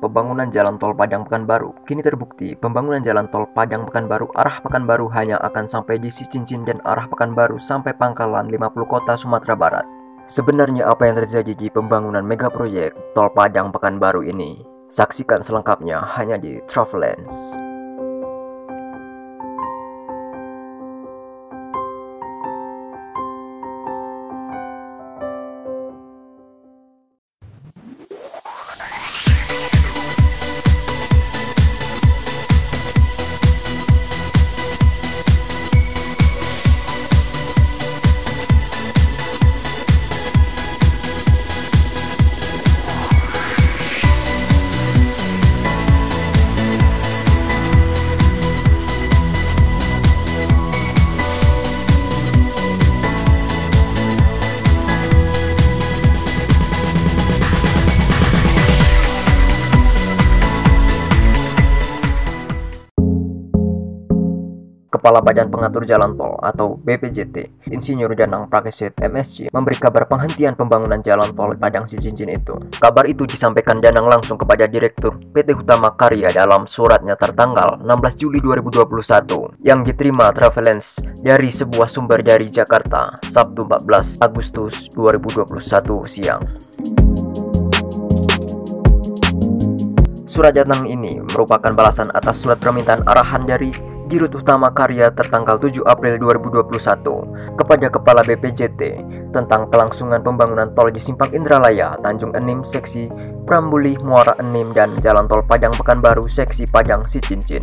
pembangunan jalan tol Padang Pekanbaru. Kini terbukti pembangunan jalan tol Padang Pekanbaru arah Pekanbaru hanya akan sampai di Sicincin dan arah Pekanbaru sampai Pangkalan 50 kota Sumatera Barat. Sebenarnya apa yang terjadi di pembangunan mega proyek tol Padang Pekanbaru ini? Saksikan selengkapnya hanya di Travelens. Kepala Badan Pengatur Jalan Tol atau BPJT, Insinyur Danang Prakesit MSc, memberi kabar penghentian pembangunan jalan tol Padang Sicincin itu. Kabar itu disampaikan Danang langsung kepada Direktur PT Hutama Karya dalam suratnya tertanggal 16 Juli 2021 yang diterima Travelens dari sebuah sumber dari Jakarta, Sabtu 14 Agustus 2021 siang. Surat Danang ini merupakan balasan atas surat permintaan arahan dari Dirut Hutama Karya tertanggal 7 April 2021 kepada Kepala BPJT tentang kelangsungan pembangunan tol di Simpang Indralaya, Tanjung Enim, Seksi Prambulih, Muara Enim, dan Jalan Tol Padang Pekanbaru, Seksi Padang Sicincin.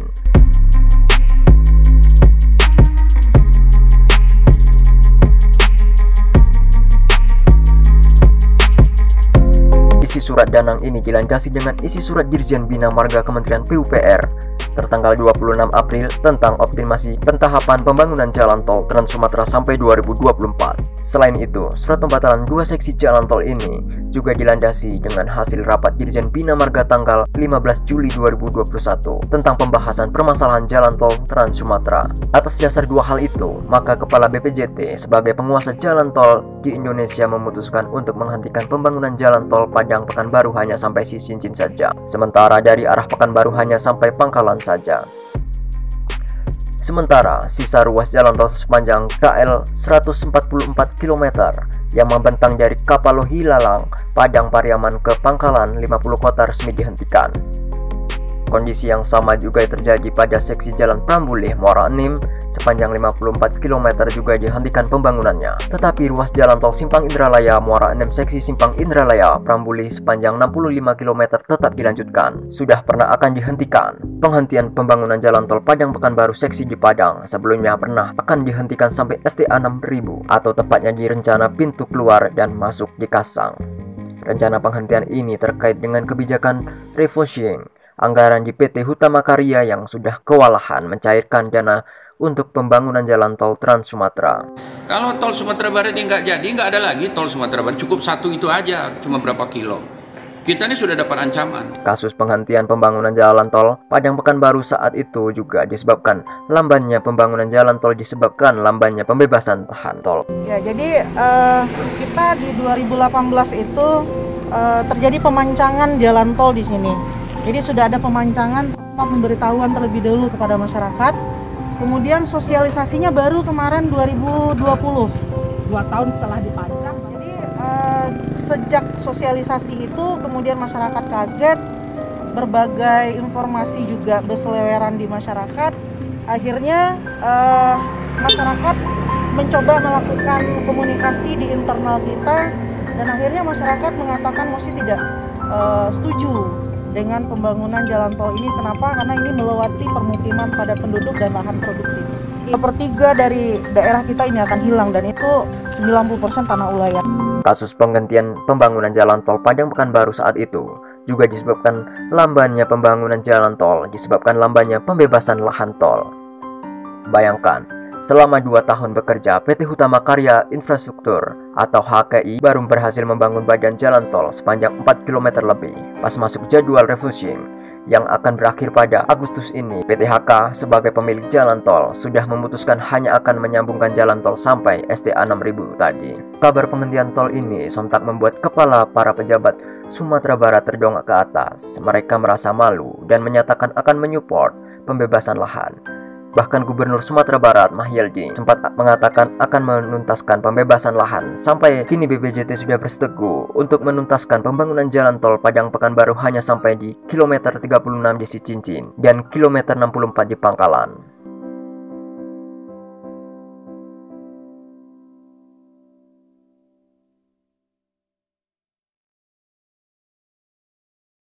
Isi surat Danang ini dilandasi dengan isi surat Dirjen Bina Marga Kementerian PUPR tertanggal 26 April tentang optimasi pentahapan pembangunan jalan tol Trans Sumatera sampai 2024. Selain itu, surat pembatalan 2 seksi jalan tol ini juga dilandasi dengan hasil rapat Dirjen Bina Marga tanggal 15 Juli 2021 tentang pembahasan permasalahan jalan tol Trans Sumatera. Atas dasar dua hal itu, maka Kepala BPJT sebagai penguasa jalan tol di Indonesia memutuskan untuk menghentikan pembangunan jalan tol Padang Pekanbaru hanya sampai Sicincin saja, sementara dari arah Pekanbaru hanya sampai Pangkalan saja. Sementara sisa ruas jalan tol sepanjang KL 144 km yang membentang dari Kapalohilalang, Padang Pariaman ke Pangkalan 50 kota resmi dihentikan. Kondisi yang sama juga terjadi pada seksi Jalan Prambulih, Muara Enim sepanjang 54 km juga dihentikan pembangunannya. Tetapi ruas jalan tol Simpang Indralaya, Muara Enim seksi Simpang Indralaya, Prambulih sepanjang 65 km tetap dilanjutkan. Sudah pernah akan dihentikan. Penghentian pembangunan jalan tol Padang Pekanbaru seksi di Padang sebelumnya pernah akan dihentikan sampai STA 6000 atau tepatnya di rencana pintu keluar dan masuk di Kasang. Rencana penghentian ini terkait dengan kebijakan refocusing anggaran di PT Hutama Karya yang sudah kewalahan mencairkan dana untuk pembangunan jalan tol Trans Sumatera. Kalau tol Sumatera Barat ini nggak jadi, nggak ada lagi tol Sumatera Barat, cukup satu itu aja, cuma berapa kilo. Kita ini sudah dapat ancaman. Kasus penghentian pembangunan jalan tol Padang Pekanbaru saat itu juga disebabkan lambannya pembangunan jalan tol disebabkan lambannya pembebasan lahan tol. Ya, jadi kita di 2018 itu terjadi pemancangan jalan tol di sini. Jadi sudah ada pemancangan, pemberitahuan terlebih dahulu kepada masyarakat. Kemudian sosialisasinya baru kemarin 2020, 2 tahun setelah dipancang. Jadi sejak sosialisasi itu kemudian masyarakat kaget, berbagai informasi juga berseliweran di masyarakat. Akhirnya masyarakat mencoba melakukan komunikasi di internal kita, dan akhirnya masyarakat mengatakan masih tidak setuju dengan pembangunan jalan tol ini. Kenapa? Karena ini melewati permukiman padat penduduk dan lahan produktif. 1/3 dari daerah kita ini akan hilang, dan itu 90% tanah ulayar. Kasus penghentian pembangunan jalan tol Padang Pekanbaru saat itu juga disebabkan lambannya pembangunan jalan tol, disebabkan lambannya pembebasan lahan tol. Bayangkan, selama 2 tahun bekerja, PT Hutama Karya Infrastruktur atau HKI baru berhasil membangun badan jalan tol sepanjang 4 km lebih. Pas masuk jadwal refocusing, yang akan berakhir pada Agustus ini. PTHK sebagai pemilik jalan tol sudah memutuskan hanya akan menyambungkan jalan tol sampai STA 6000 tadi. Kabar penghentian tol ini sontak membuat kepala para pejabat Sumatera Barat terdongak ke atas. Mereka merasa malu dan menyatakan akan menyupport pembebasan lahan. Bahkan Gubernur Sumatera Barat Mahyildi sempat mengatakan akan menuntaskan pembebasan lahan. Sampai kini BPJT sudah berseteguh untuk menuntaskan pembangunan jalan tol Padang Pekanbaru hanya sampai di kilometer 36 di Cicincin dan kilometer 64 di Pangkalan.